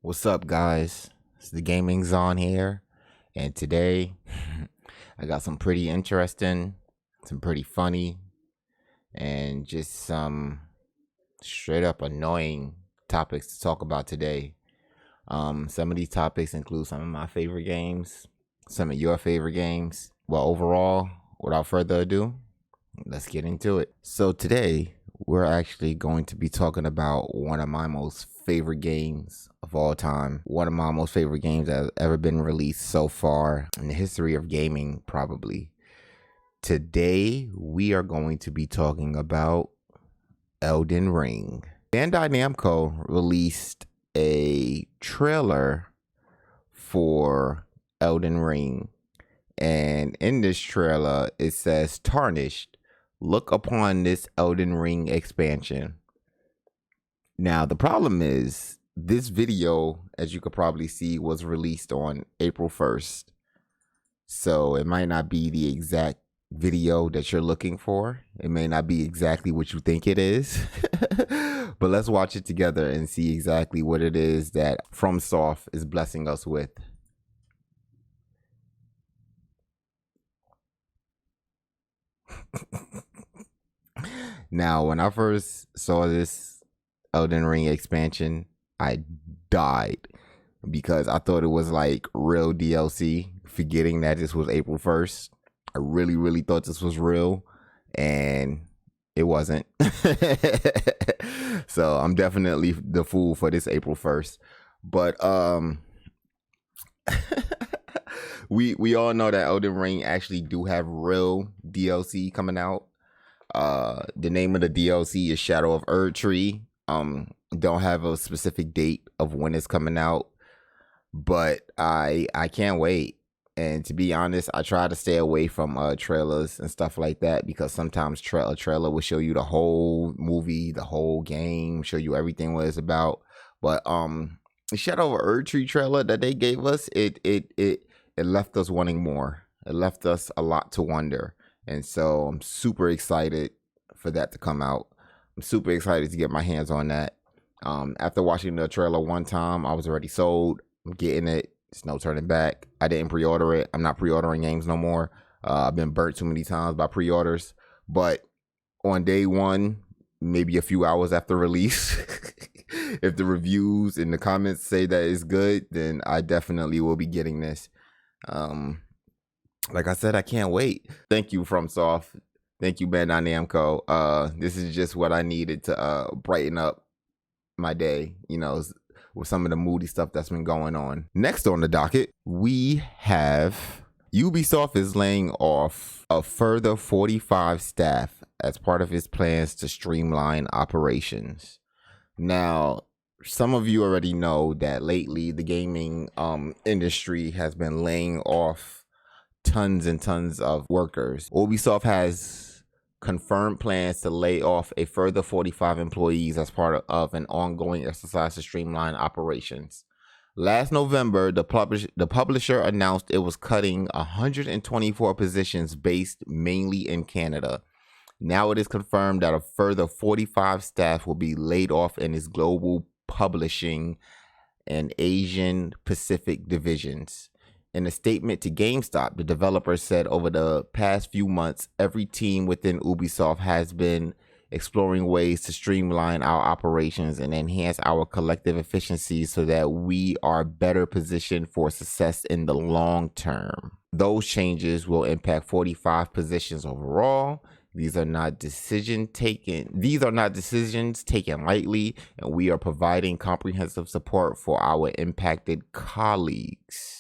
What's up, guys? It's the Gaming Zone here, and today I got some pretty interesting, some pretty funny, and just some straight up annoying topics to talk about today. Some of these topics include some of my favorite games, some of your favorite games. Well, overall, without further ado, let's get into it. So today we're actually going to be talking about one of my most favorite games of all time. One of my most favorite games that has ever been released so far in the history of gaming, probably. Today we are going to be talking about Elden Ring. Bandai Namco released a trailer for Elden Ring, and in this trailer it says, "Tarnished, look upon this Elden Ring expansion." Now, the problem is this video, as you could probably see, was released on April 1st. So it might not be the exact video that you're looking for. It may not be exactly what you think it is. But let's watch it together and see exactly what it is that FromSoft is blessing us with. Now, when I first saw this Elden Ring expansion, I died because I thought it was like real DLC, forgetting that this was April 1st. I really thought this was real, and it wasn't. So I'm definitely the fool for this April 1st. But we all know that Elden Ring actually do have real DLC coming out. The name of the DLC is Shadow of Erdtree. Don't have a specific date of when it's coming out, but I can't wait. And to be honest, I try to stay away from trailers and stuff like that, because sometimes a trailer will show you the whole movie, the whole game, show you everything what it's about. But the Shadow of Erdtree trailer that they gave us, it left us wanting more. It left us a lot to wonder. And so I'm super excited for that to come out. I'm super excited to get my hands on that. After watching the trailer one time, I was already sold. I'm getting it. It's no turning back. I didn't pre-order it. I'm not pre-ordering games no more. I've been burnt too many times by pre-orders. But on day one, maybe a few hours after release, if the reviews and the comments say that it's good, then I definitely will be getting this. Like I said, I can't wait. Thank you, FromSoft. Thank you, Bandai Namco. This is just what I needed to brighten up my day, with some of the moody stuff that's been going on. Next on the docket, we have Ubisoft is laying off a further 45 staff as part of its plans to streamline operations. Now, some of you already know that lately the gaming industry has been laying off tons and tons of workers. Ubisoft has confirmed plans to lay off a further 45 employees as part of an ongoing exercise to streamline operations. Last November, the publisher announced it was cutting 124 positions based mainly in Canada. Now it is confirmed that a further 45 staff will be laid off in its global publishing and Asian Pacific divisions. In a statement to GameStop, the developer said over the past few months, every team within Ubisoft has been exploring ways to streamline our operations and enhance our collective efficiency so that we are better positioned for success in the long term. Those changes will impact 45 positions overall. These are not decisions taken lightly, and we are providing comprehensive support for our impacted colleagues.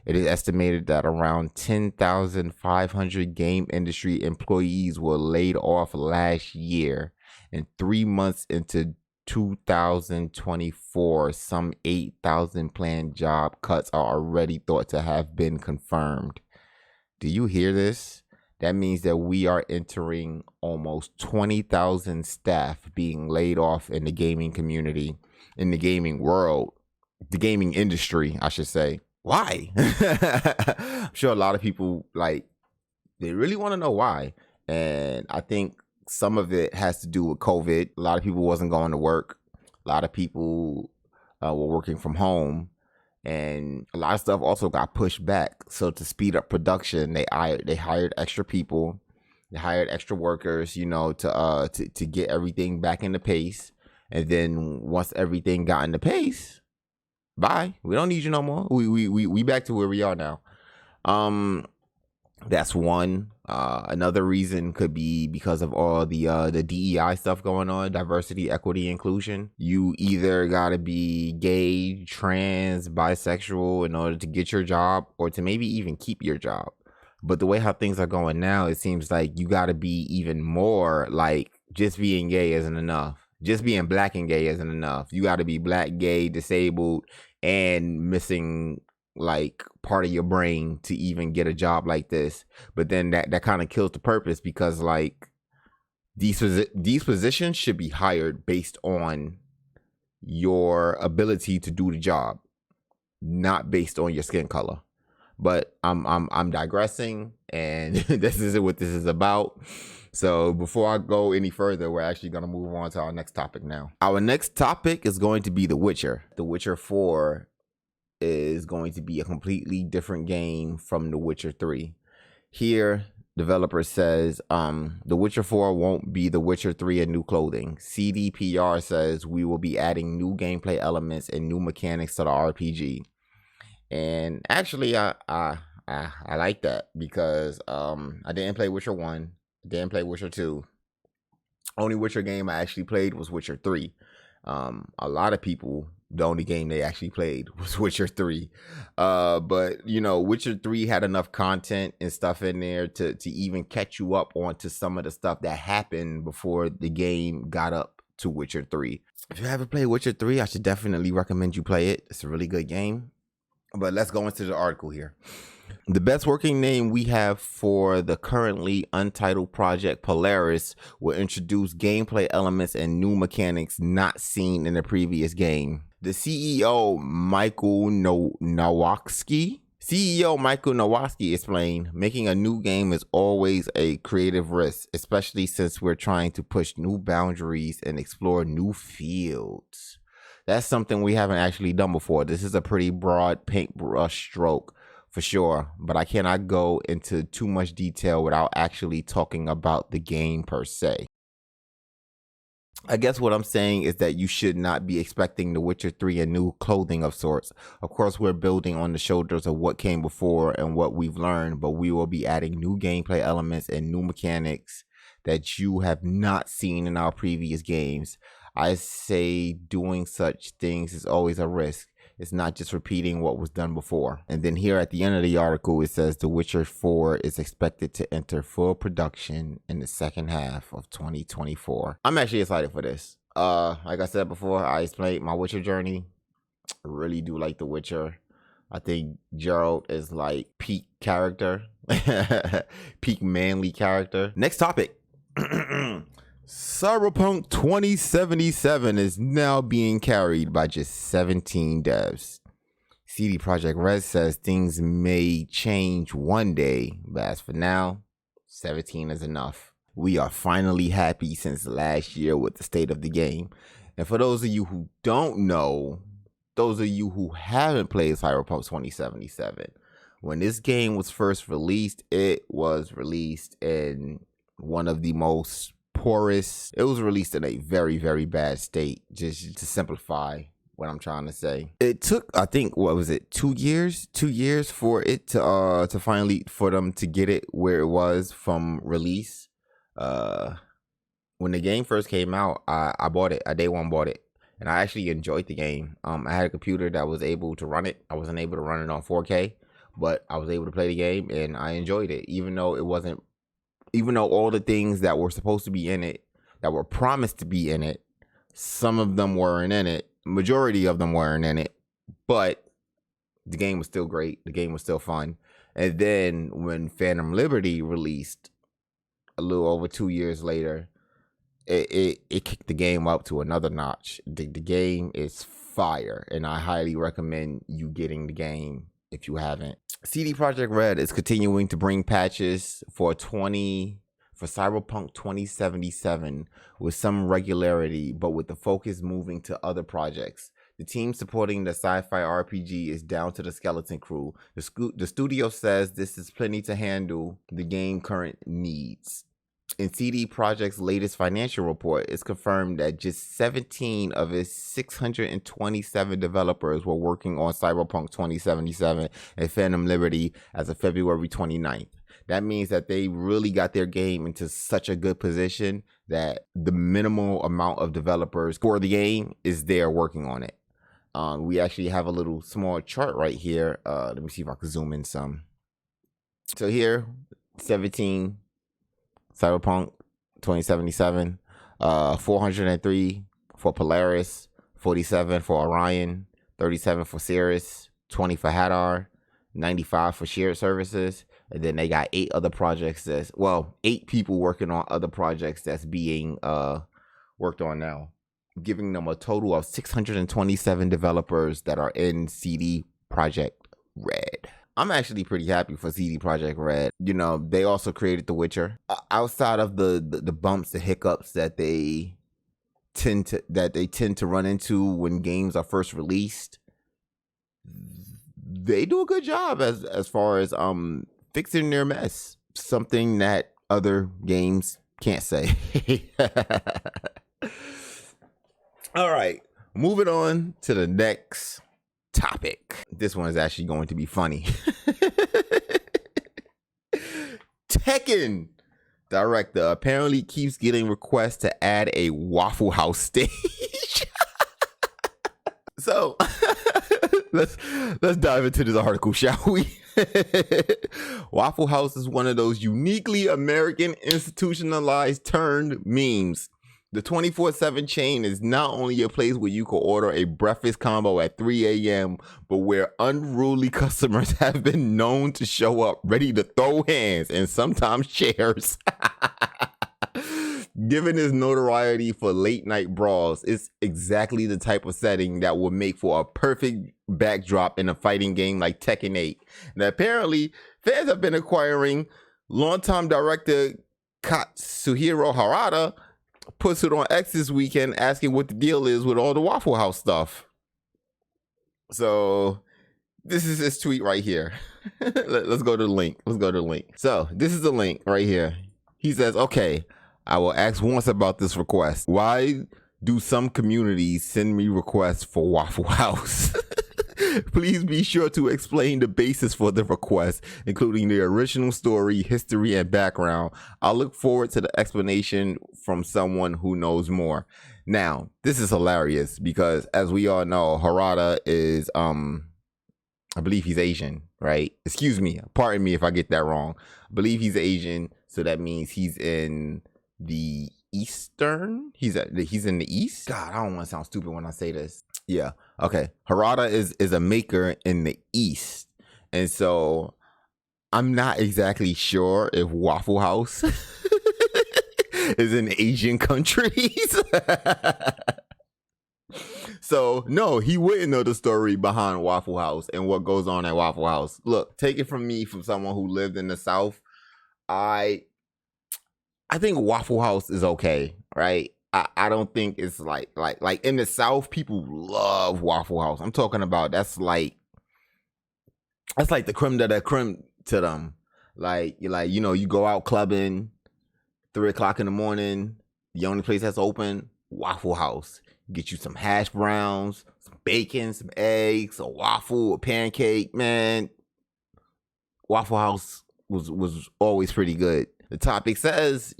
It is estimated that around 10,500 game industry employees were laid off last year, and 3 months into 2024, some 8,000 planned job cuts are already thought to have been confirmed. Do you hear this? That means that we are entering almost 20,000 staff being laid off in the gaming community, in the gaming world, the gaming industry, I should say. Why? I'm sure a lot of people, they really want to know why. And I think some of it has to do with COVID. A lot of people wasn't going to work. A lot of people were working from home, and a lot of stuff also got pushed back. So to speed up production, they hired extra people, they hired extra workers, to get everything back into pace. And then once everything got into pace, bye. We don't need you no more. We back to where we are now. That's one. Another reason could be because of all the DEI stuff going on, diversity, equity, inclusion. You either gotta be gay, trans, bisexual in order to get your job, or to maybe even keep your job. But the way how things are going now, it seems like you gotta be even more, like, just being gay isn't enough. Just being black and gay isn't enough. You gotta be black, gay, disabled, and missing like part of your brain to even get a job like this. But then that kind of kills the purpose, because like these positions should be hired based on your ability to do the job, not based on your skin color. But I'm digressing, and this isn't what this is about. So before I go any further, we're actually going to move on to our next topic now. Our next topic is going to be The Witcher. The Witcher 4 is going to be a completely different game from The Witcher 3. Here, developer says, The Witcher 4 won't be The Witcher 3 in new clothing. CDPR says we will be adding new gameplay elements and new mechanics to the RPG. And actually, I like that, because I didn't play Witcher 1, didn't play Witcher 2. Only Witcher game I actually played was Witcher 3. A lot of people, the only game they actually played was Witcher 3. But Witcher 3 had enough content and stuff in there to even catch you up onto some of the stuff that happened before the game got up to Witcher 3. If you haven't played Witcher 3, I should definitely recommend you play it. It's a really good game. But let's go into the article here. The best working name we have for the currently untitled project, Polaris, will introduce gameplay elements and new mechanics not seen in the previous game. The CEO, Michael Nowakski explained, making a new game is always a creative risk, especially since we're trying to push new boundaries and explore new fields. That's something we haven't actually done before. This is a pretty broad paintbrush stroke for sure, but I cannot go into too much detail without actually talking about the game per se. I guess what I'm saying is that you should not be expecting The Witcher 3 a new clothing of sorts. Of course, we're building on the shoulders of what came before and what we've learned, but we will be adding new gameplay elements and new mechanics that you have not seen in our previous games. I say doing such things is always a risk. It's not just repeating what was done before. And then here at the end of the article, it says The Witcher 4 is expected to enter full production in the second half of 2024. I'm actually excited for this. Like I said before, I explained my Witcher journey. I really do like The Witcher. I think Geralt is like peak character, peak manly character. Next topic. Cyberpunk 2077 is now being carried by just 17 devs. CD Projekt Red says things may change one day, but as for now, 17 is enough. We are finally happy since last year with the state of the game. And for those of you who don't know, those of you who haven't played Cyberpunk 2077, when this game was first released, it was released in one of the most porous. It was released in a very, very bad state, just to simplify what I'm trying to say. It took, I think, what was it, 2 years? 2 years for it to finally, for them to get it where it was from release. When the game first came out, I bought it. I day one bought it, and I actually enjoyed the game. I had a computer that was able to run it. I wasn't able to run it on 4K, but I was able to play the game, and I enjoyed it, even though all the things that were supposed to be in it, that were promised to be in it, some of them weren't in it. Majority of them weren't in it, but the game was still great. The game was still fun. And then when Phantom Liberty released a little over 2 years later, it kicked the game up to another notch. The game is fire, and I highly recommend you getting the game if you haven't. CD Projekt Red is continuing to bring patches for Cyberpunk 2077 with some regularity, but with the focus moving to other projects. The team supporting the sci-fi RPG is down to the skeleton crew. The studio says this is plenty to handle the game current needs. In CD Projekt's latest financial report, it's confirmed that just 17 of its 627 developers were working on Cyberpunk 2077 and Phantom Liberty as of February 29th. That means that they really got their game into such a good position that the minimal amount of developers for the game is there working on it. We actually have a little small chart right here. Let me see if I can zoom in some. So here, 17 Cyberpunk 2077, 403 for Polaris, 47 for Orion, 37 for Cirrus, 20 for Hadar, 95 for shared services, and then they got 8 other projects 8 people working on other projects that's being worked on now, giving them a total of 627 developers that are in CD Projekt Red. I'm actually pretty happy for CD Projekt Red. You know, they also created The Witcher. Outside of the bumps, the hiccups that they tend to run into when games are first released, they do a good job as far as fixing their mess. Something that other games can't say. All right, moving on to the next topic. This one is actually going to be funny. Tekken director apparently keeps getting requests to add a Waffle House stage. So let's dive into this article, shall we? Waffle House is one of those uniquely American institutionalized turned memes. The 24/7 chain is not only a place where you can order a breakfast combo at 3 a.m., but where unruly customers have been known to show up ready to throw hands and sometimes chairs. Given its notoriety for late night brawls, it's exactly the type of setting that would make for a perfect backdrop in a fighting game like Tekken 8. And apparently, fans have been acquiring longtime director Katsuhiro Harada puts it on X this weekend asking what the deal is with all the Waffle House stuff. So this is his tweet right here. Let's go to the link. So this is the link right here. He says, okay, I will ask once about this request. Why do some communities send me requests for Waffle House? Please be sure to explain the basis for the request, including the original story, history, and background. I look forward to the explanation from someone who knows more. Now, this is hilarious because, as we all know, Harada is, I believe he's Asian, right? Excuse me, pardon me if I get that wrong. I believe he's Asian, so that means he's in the Eastern. He's in the East. God, I don't want to sound stupid when I say this. Yeah. Okay. Harada is a maker in the East. And so I'm not exactly sure if Waffle House is in Asian countries. So no, he wouldn't know the story behind Waffle House and what goes on at Waffle House. Look, take it from me, from someone who lived in the South. I think Waffle House is okay, right? I don't think it's like in the South, people love Waffle House. I'm talking about that's like the creme de la creme to them. You go out clubbing 3 o'clock in the morning. The only place that's open, Waffle House. Get you some hash browns, some bacon, some eggs, a waffle, a pancake. Man, Waffle House was always pretty good. The topic says,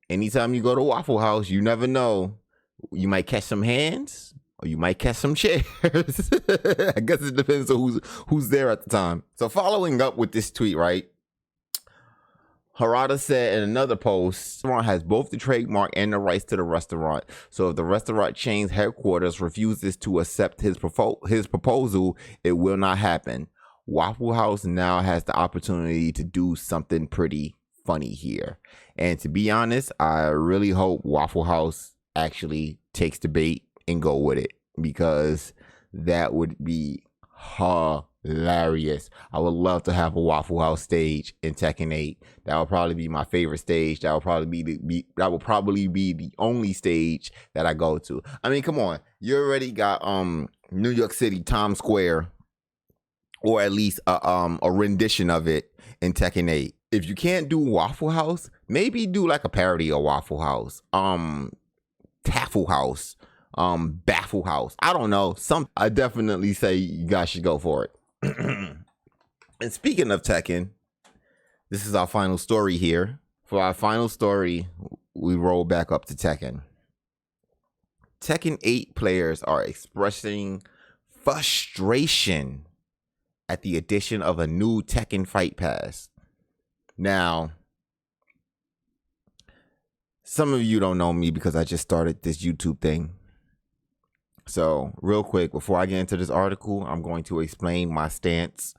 anytime you go to Waffle House, you never know. You might catch some hands or you might catch some chairs. I guess it depends on who's there at the time. So following up with this tweet, right? Harada said in another post, the restaurant has both the trademark and the rights to the restaurant. So if the restaurant chain's headquarters refuses to accept his proposal, it will not happen. Waffle House now has the opportunity to do something pretty funny here. And to be honest, I really hope Waffle House actually takes the bait and go with it, because that would be hilarious. I would love to have a Waffle House stage in Tekken 8. That would probably be my favorite stage. That would probably be the only stage that I go to. I mean, come on. You already got New York City Times Square, or at least a rendition of it in Tekken 8. If you can't do Waffle House, maybe do like a parody of Waffle House. Taffle House. Baffle House. I don't know. I definitely say you guys should go for it. And speaking of Tekken, this is our final story here. For our final story, we roll back up to Tekken. Tekken 8 players are expressing frustration at the addition of a new Tekken Fight Pass. Now, some of you don't know me because I just started this YouTube thing. So, real quick, before I get into this article, I'm going to explain my stance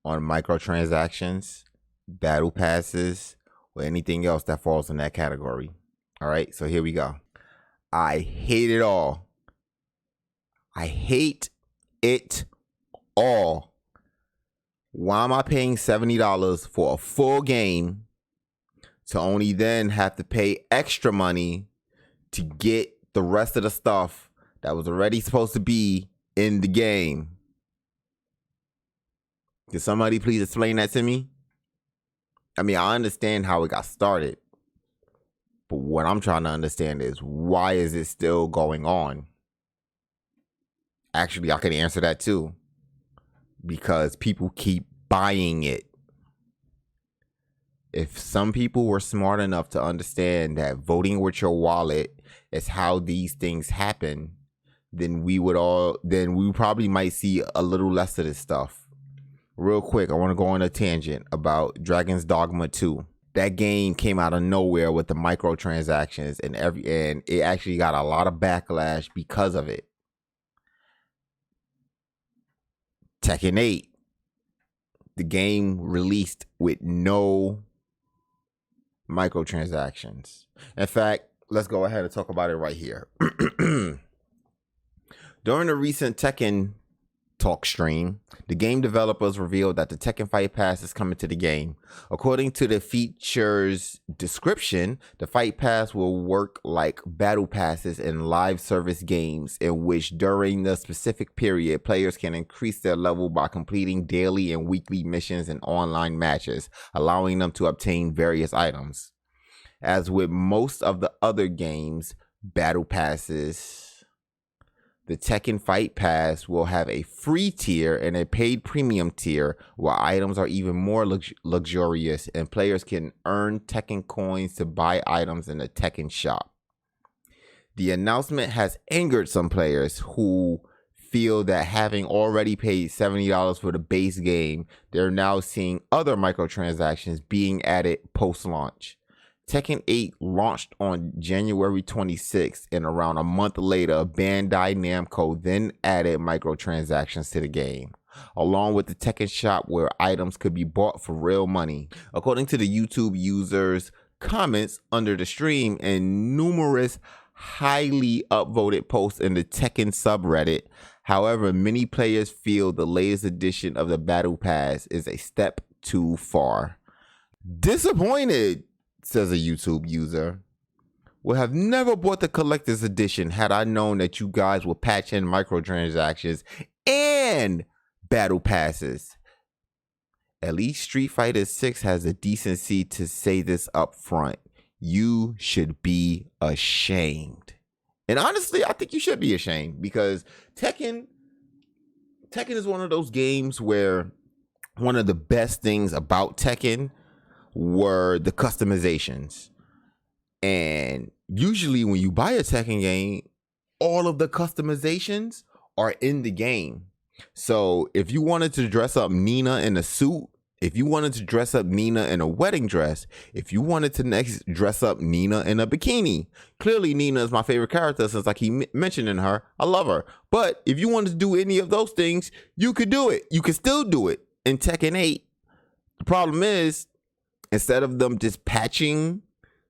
on microtransactions, battle passes, or anything else that falls in that category. All right, so here we go. I hate it all. I hate it all. Why am I paying $70 for a full game to only then have to pay extra money to get the rest of the stuff that was already supposed to be in the game? Can somebody please explain that to me? I mean, I understand how it got started, but what I'm trying to understand is, why is it still going on? Actually, I can answer that too. Because people keep buying it. If some people were smart enough to understand that voting with your wallet is how these things happen, then we probably might see a little less of this stuff. Real quick, I want to go on a tangent about Dragon's Dogma 2. That game came out of nowhere with the microtransactions and it actually got a lot of backlash because of it. Tekken 8, the game released with no microtransactions. In fact, let's go ahead and talk about it right here. During the recent Tekken Talk stream, the game developers revealed that the Tekken Fight Pass is coming to the game. According to the feature's description, the Fight Pass will work like battle passes in live service games, in which during the specific period, players can increase their level by completing daily and weekly missions and online matches, allowing them to obtain various items. As with most of the other games, battle passes, the Tekken Fight Pass will have a free tier and a paid premium tier, where items are even more luxurious and players can earn Tekken coins to buy items in the Tekken shop. The announcement has angered some players who feel that having already paid $70 for the base game, they're now seeing other microtransactions being added post-launch. Tekken 8 launched on January 26th, and around a month later, Bandai Namco then added microtransactions to the game, along with the Tekken shop where items could be bought for real money. According to the YouTube users' comments under the stream and numerous highly upvoted posts in the Tekken subreddit, however, many players feel the latest edition of the Battle Pass is a step too far. Disappointed, says a YouTube user. Would have never bought the collector's edition had I known that you guys would patch in microtransactions and battle passes. At least Street Fighter 6 has the decency to say this up front. You should be ashamed. And honestly, I think you should be ashamed, because Tekken is one of those games where one of the best things about Tekken were the customizations. And usually when you buy a Tekken game, all of the customizations are in the game. So if you wanted to dress up Nina in a suit, if you wanted to dress up Nina in a wedding dress, if you wanted to next dress up Nina in a bikini, clearly Nina is my favorite character since I keep mentioning her. I love her. But if you wanted to do any of those things, you could do it. You could still do it in Tekken 8. The problem is, instead of them just patching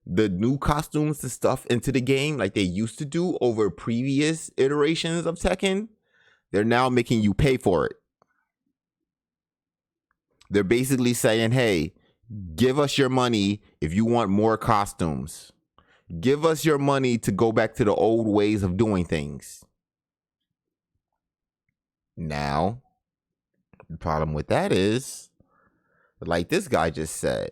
the new costumes and stuff into the game like they used to do over previous iterations of Tekken, they're now making you pay for it. They're basically saying, hey, give us your money if you want more costumes. Give us your money to go back to the old ways of doing things. Now, the problem with that is, like this guy just said,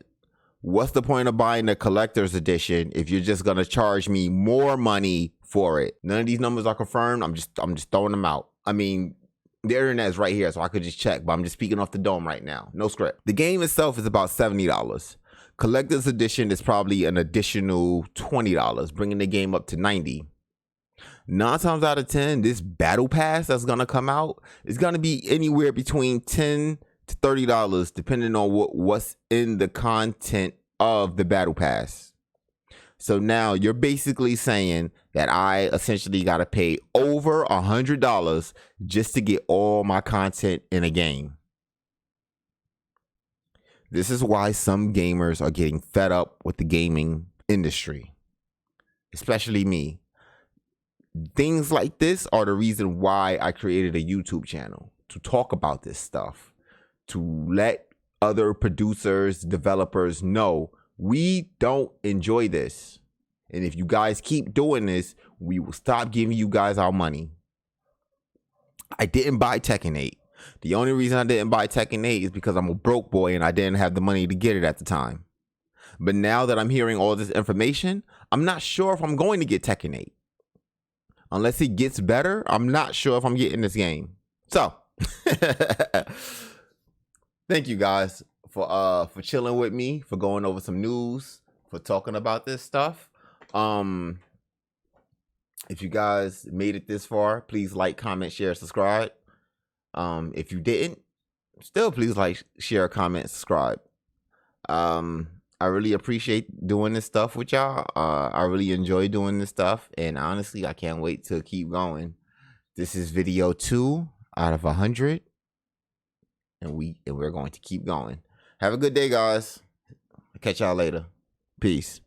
what's the point of buying the collector's edition if you're just gonna charge me more money for it? None of these numbers are confirmed. I'm just throwing them out. I mean, the internet is right here, so I could just check, but I'm just speaking off the dome right now. No script. The game itself is about $70. Collector's edition is probably an additional $20, bringing the game up to $90. 9 times out of 10, this battle pass that's gonna come out is gonna be anywhere between $10 to $30, depending on what's in the content of the battle pass. So now you're basically saying that I essentially got to pay over $100 just to get all my content in a game. This is why some gamers are getting fed up with the gaming industry, especially me. Things like this are the reason why I created a YouTube channel, to talk about this stuff, to let other producers, developers know we don't enjoy this. And if you guys keep doing this, we will stop giving you guys our money. I didn't buy Tekken 8. The only reason I didn't buy Tekken 8 is because I'm a broke boy and I didn't have the money to get it at the time. But now that I'm hearing all this information, I'm not sure if I'm going to get Tekken 8. Unless it gets better, I'm not sure if I'm getting this game. So, thank you guys for chilling with me, for going over some news, for talking about this stuff. If you guys made it this far, please like, comment, share, subscribe. If you didn't, still please like, share, comment, subscribe. I really appreciate doing this stuff with y'all. I really enjoy doing this stuff, and honestly, I can't wait to keep going. This is video 2 out of 100, and we're going to keep going. Have a good day, guys. Catch y'all later. Peace.